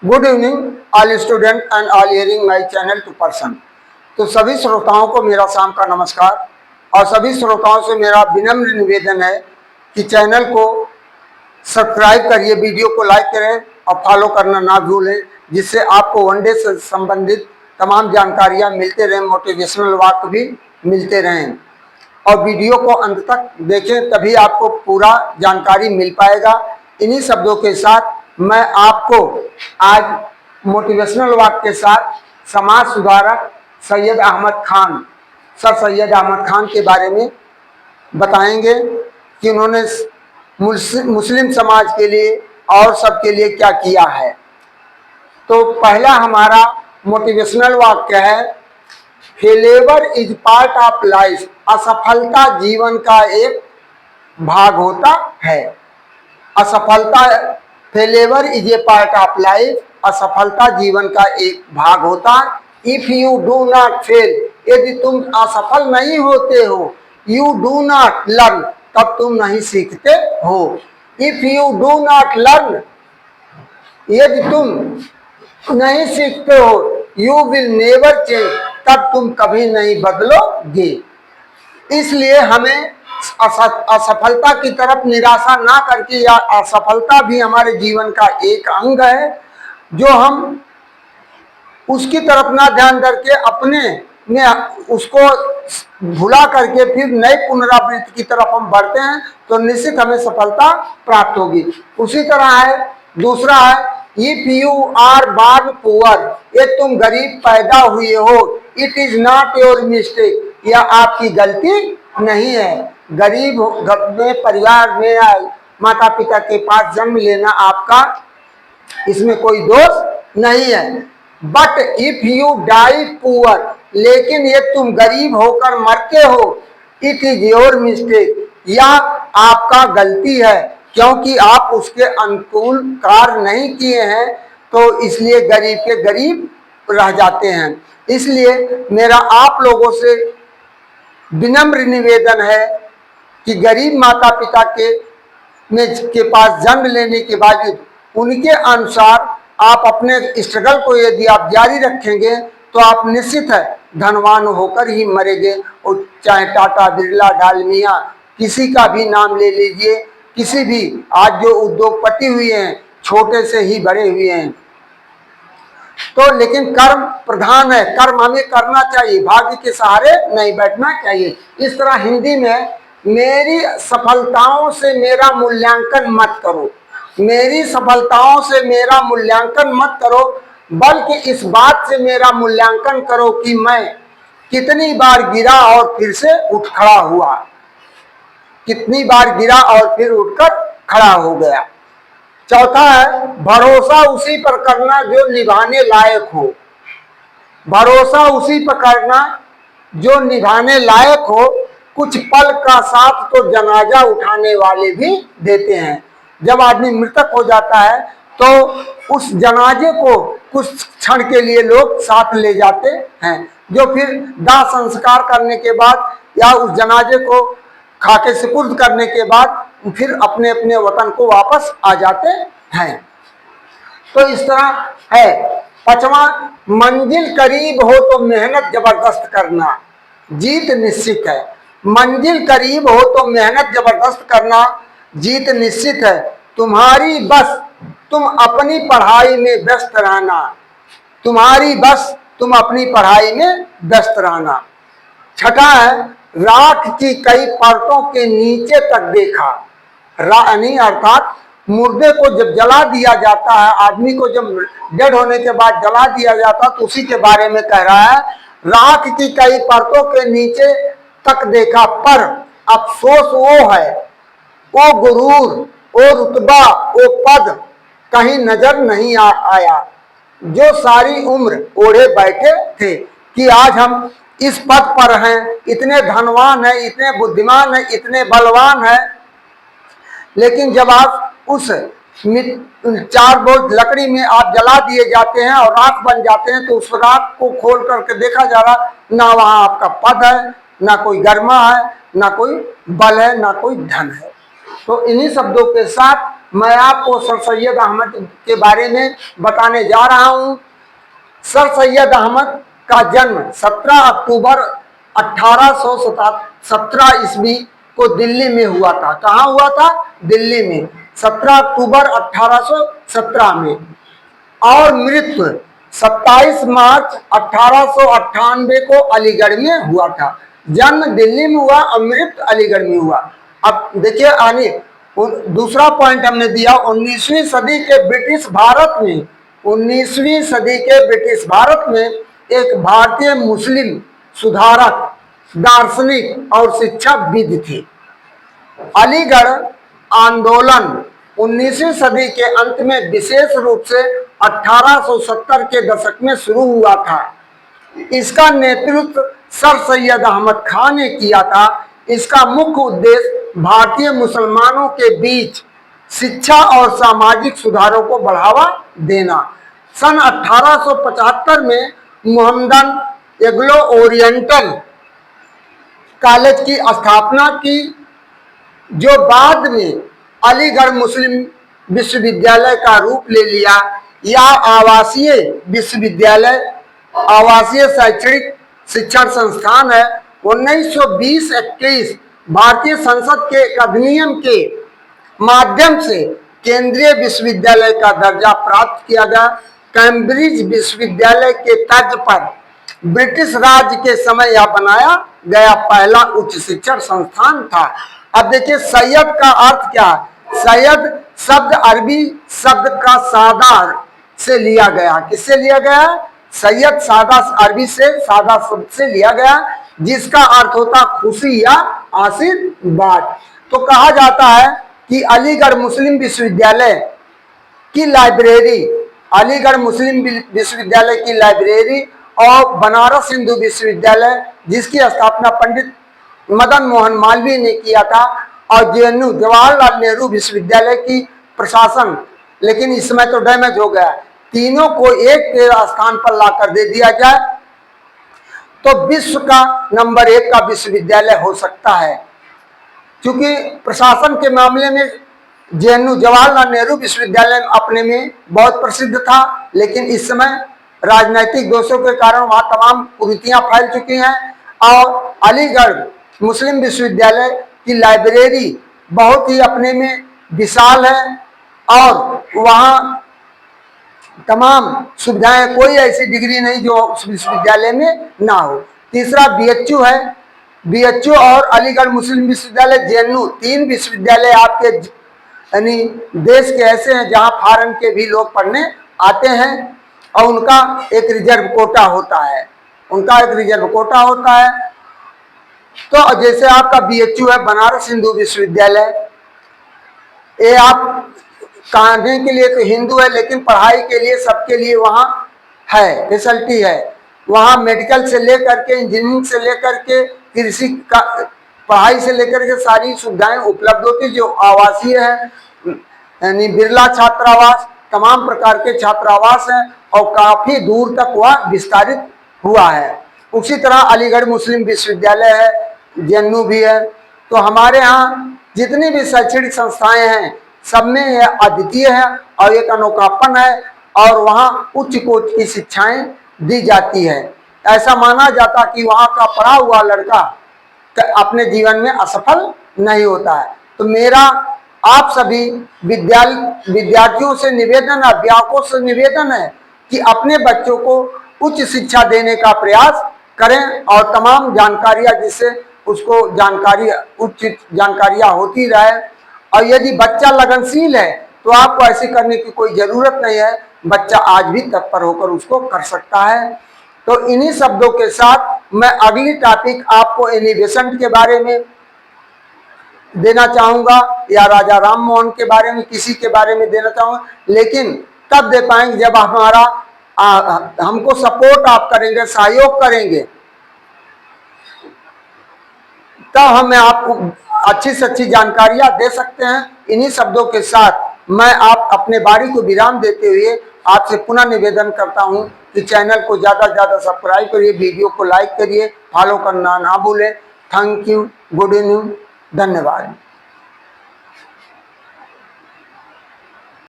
Good evening all student and all hearing my channel to person. तो सभी श्रोताओं को मेरा शाम का नमस्कार और सभी श्रोताओं से मेरा विनम्र निवेदन है कि चैनल को सब्सक्राइब करिए, वीडियो को लाइक करें और फॉलो करना ना भूलें, जिससे आपको वनडे से संबंधित तमाम जानकारियां मिलते रहें, मोटिवेशनल वाक्य भी मिलते रहें। और वीडियो को अंत तक देखें, तभी आपको पूरा जानकारी मिल पाएगा। इन्हीं शब्दों के साथ मैं आपको आज मोटिवेशनल वाक्य के साथ समाज सुधारक सैयद अहमद खान, सर सैयद अहमद खान के बारे में बताएंगे कि उन्होंने मुस्लिम समाज के लिए और सबके लिए क्या किया है। तो पहला हमारा मोटिवेशनल वाक्य है, failure is part of life. असफलता जीवन का एक भाग होता है। असफलता, failure is a part of life. असफलता जीवन का एक भाग होता है। If you do not fail, यदि तुम असफल नहीं होते हो, यू डू नॉट लर्न, तब तुम नहीं सीखते हो। If you do not learn, यदि तुम नहीं सीखते हो, यू विल नेवर चेंज, तब तुम कभी नहीं बदलोगे। इसलिए हमें असफलता की तरफ निराशा ना करके, या असफलता भी हमारे जीवन का एक अंग है, जो हम उसकी तरफ ना ध्यान करके अपने में उसको भुला करके फिर नई पुनरावृत्ति की तरफ हम बढ़ते हैं, तो निश्चित हमें सफलता प्राप्त होगी। उसी तरह है, दूसरा है, if you are born poor, ये तुम गरीब पैदा हुए हो, it is not your mistake, यह आपकी गलती नहीं है। गरीब में परिवार में माता पिता के पास जन्म लेना आपका, इसमें कोई दोष नहीं है। But if you die poor, लेकिन ये तुम गरीब होकर मरते हो, इट इज योर मिस्टेक, यह आपका गलती है, क्योंकि आप उसके अनुकूल कार्य नहीं किए हैं, तो इसलिए गरीब के गरीब रह जाते हैं। इसलिए मेरा आप लोगों से विनम्र निवेदन है कि गरीब माता पिता के पास जन्म लेने के बाद उनके अनुसार आप अपने स्ट्रगल को यदि आप जारी रखेंगे, तो आप निश्चित है धनवान होकर ही मरेंगे। और चाहे टाटा, बिरला, डालमिया, किसी का भी नाम ले लीजिए, किसी भी आज जो उद्योगपति हुए हैं, छोटे से ही बड़े हुए हैं। तो लेकिन कर्म प्रधान है, कर्म हमें करना चाहिए, भाग्य के सहारे नहीं बैठना चाहिए। इस तरह हिंदी में, मेरी सफलताओं से मेरा मूल्यांकन मत करो, मेरी सफलताओं से मेरा मूल्यांकन मत करो, बल्कि इस बात से मेरा मूल्यांकन करो कि मैं कितनी बार गिरा और फिर से उठ खड़ा हुआ, कितनी बार गिरा और फिर उठकर खड़ा हो गया। चौथा है, भरोसा उसी पर करना जो निभाने लायक हो। भरोसा उसी पर करना जो निभाने लायक हो। कुछ पल का साथ तो जनाजा उठाने वाले भी देते हैं। जब आदमी मृतक हो जाता है, तो उस जनाजे को कुछ क्षण के लिए लोग साथ ले जाते हैं, जो फिर दाह संस्कार करने के बाद या उस जनाजे को खाके सुपुर्द करने के बाद फिर अपने अपने वतन को वापस आ जाते हैं। तो इस तरह है। पांचवा, मंजिल करीब हो तो मेहनत जबरदस्त करना, जीत निश्चित है। मंजिल करीब हो तो मेहनत जबरदस्त करना, जीत निश्चित है। तुम्हारी बस तुम अपनी पढ़ाई में व्यस्त रहना, तुम्हारी बस तुम अपनी पढ़ाई में व्यस्त रहना। छठा है, राख की कई परतों के नीचे तक देखा। यानी अर्थात मुर्दे को जब जला दिया जाता है, आदमी को जब डेड होने के बाद जला दिया जाता, तो उसी के बारे में कह रहा है, राख की कई परतों के नीचे तक देखा, पर अफसोस वो है, वो गुरूर, वो रुतबा, वो पद कहीं नजर नहीं आया, जो सारी उम्र ओढ़े बैठे थे। कि आज हम इस पद पर हैं, इतने धनवान हैं, इतने बुद्धिमान हैं, इतने बलवान हैं, लेकिन जब आप उस 4 बोझ लकड़ी में आप जला दिए जाते हैं और राख बन जाते हैं, तो उस राख को खोल करके देखा जा रहा, ना वहाँ आपका पद है, ना कोई गरिमा है, ना कोई बल है, ना कोई धन है। तो इन्हीं शब्दों के साथ मैं आपको सर सैयद अहमद के बारे में बताने जा रहा हूं। सर सैयद अहमद का जन्म 17 अक्टूबर 1817 ईस्वी को दिल्ली में हुआ था। कहाँ हुआ था? दिल्ली में 17 अक्टूबर 1817 में। और मृत्यु 27 मार्च 1898 को अलीगढ़ में हुआ था। जन्म दिल्ली में हुआ और मृत्यु अलीगढ़ में हुआ। अब देखिए आगे दूसरा पॉइंट हमने दिया, 19वीं सदी के ब्रिटिश भारत में, 19वीं सदी के ब्रिटिश भारत में एक भारतीय मुस्लिम सुधारक, दार्शनिक और शिक्षाविद थे। अलीगढ़ आंदोलन 19वीं सदी के अंत में विशेष रूप से 1870 के दशक में शुरू हुआ था। इसका नेतृत्व सर सैयद अहमद खान ने किया था। इसका मुख्य उद्देश्य भारतीय मुसलमानों के बीच शिक्षा और सामाजिक सुधारों को बढ़ावा देना। सन 1875 में मोहम्मदन एग्लो ओरिएंटल कॉलेज की स्थापना की, जो बाद में अलीगढ़ मुस्लिम विश्वविद्यालय का रूप ले लिया। यह आवासीय विश्वविद्यालय, आवासीय शैक्षणिक शिक्षण संस्थान है। 1920-21 भारतीय संसद के एक अधिनियम के माध्यम से केंद्रीय विश्वविद्यालय का दर्जा प्राप्त किया गया। कैम्ब्रिज विश्वविद्यालय के तर्ज पर ब्रिटिश राज के समय यह बनाया गया पहला उच्च शिक्षण संस्थान था। अब देखिए सैयद का अर्थ क्या है। सैयद शब्द अरबी शब्द का सादा से लिया गया। किससे लिया गया? सैयद सादा, अरबी से सादा शब्द से लिया गया, जिसका अर्थ होता खुशी या आशीर्वाद। तो कहा जाता है कि अलीगढ़ मुस्लिम विश्वविद्यालय की लाइब्रेरी, अलीगढ़ मुस्लिम विश्वविद्यालय की लाइब्रेरी और बनारस हिंदू विश्वविद्यालय, जिसकी स्थापना पंडित मदन मोहन मालवीय ने किया था, और जेएनयू जवाहरलाल नेहरू विश्वविद्यालय की प्रशासन, लेकिन इस समय तो डैमेज हो गया, तीनों को एक के स्थान पर लाकर दे दिया जाए तो विश्व का नंबर 1 का विश्वविद्यालय हो सकता है। क्योंकि प्रशासन के मामले में जेएनयू जवाहरलाल नेहरू विश्वविद्यालय अपने में बहुत प्रसिद्ध था, लेकिन इस समय राजनीतिक दोषों के कारण वहां तमाम कुरीतियां फैल चुकी हैं। और अलीगढ़ मुस्लिम विश्वविद्यालय की लाइब्रेरी बहुत ही अपने में विशाल है और वहाँ तमाम सुविधाएं, कोई ऐसी डिग्री नहीं जो उस विश्वविद्यालय में ना हो। तीसरा बीएचयू है। बीएचयू और अलीगढ़ मुस्लिम विश्वविद्यालय, जेएनयू, 3 विश्वविद्यालय आपके यानी देश के ऐसे हैं जहां फॉरेन के भी लोग पढ़ने आते हैं और उनका एक रिजर्व कोटा होता है, उनका एक रिजर्व कोटा होता है। तो जैसे आपका बीएचयू है, बनारस हिंदू विश्वविद्यालय, ये आप कहने के लिए तो हिंदू है, लेकिन पढ़ाई के लिए सबके लिए वहाँ है, फैसिलिटी है। वहाँ मेडिकल से लेकर के, इंजीनियरिंग से लेकर के, कृषि का पढ़ाई से लेकर के सारी सुविधाएं उपलब्ध होती, जो आवासीय है, यानी बिरला छात्रावास, तमाम प्रकार के छात्रावास हैं और काफी दूर तक वह विस्तारित हुआ है। उसी तरह अलीगढ़ मुस्लिम विश्वविद्यालय है, जेएनयू भी है। तो हमारे यहाँ जितनी भी शैक्षणिक संस्थाएं हैं सब में यह अद्वितीय है और एक अनोखापन है और वहाँ उच्च कोटि की शिक्षाएं दी जाती है। ऐसा माना जाता कि वहाँ का पढ़ा हुआ लड़का अपने जीवन में असफल नहीं होता है। तो मेरा आप सभी विद्यार्थियों से निवेदन, अध्यापकों से निवेदन है कि अपने बच्चों को उच्च शिक्षा देने का प्रयास करें और तमाम जानकारियां, जिससे उसको उच्च जानकारियां होती रहे। और यदि बच्चा लगनशील है तो आपको ऐसी करने की कोई जरूरत नहीं है, बच्चा आज भी तत्पर होकर उसको कर सकता है। तो इन्हीं शब्दों के साथ मैं अगली टॉपिक आपको एनिवेशन के बारे में देना चाहूँगा या राजा राम मोहन के बारे में, किसी के बारे में देना चाहूँगा, लेकिन तब दे पाएंगे जब हमारा हमको सपोर्ट आप करेंगे, सहयोग करेंगे, तब हमें आपको अच्छी से अच्छी जानकारियां दे सकते हैं। इन्हीं शब्दों के साथ मैं आप अपने बारी को विराम देते हुए आपसे पुनः निवेदन करता हूं कि चैनल को ज़्यादा से ज़्यादा सब्सक्राइब करिए, वीडियो को लाइक करिए, फॉलो करना ना भूलें। थैंक यू, गुड इवनिंग, धन्यवाद।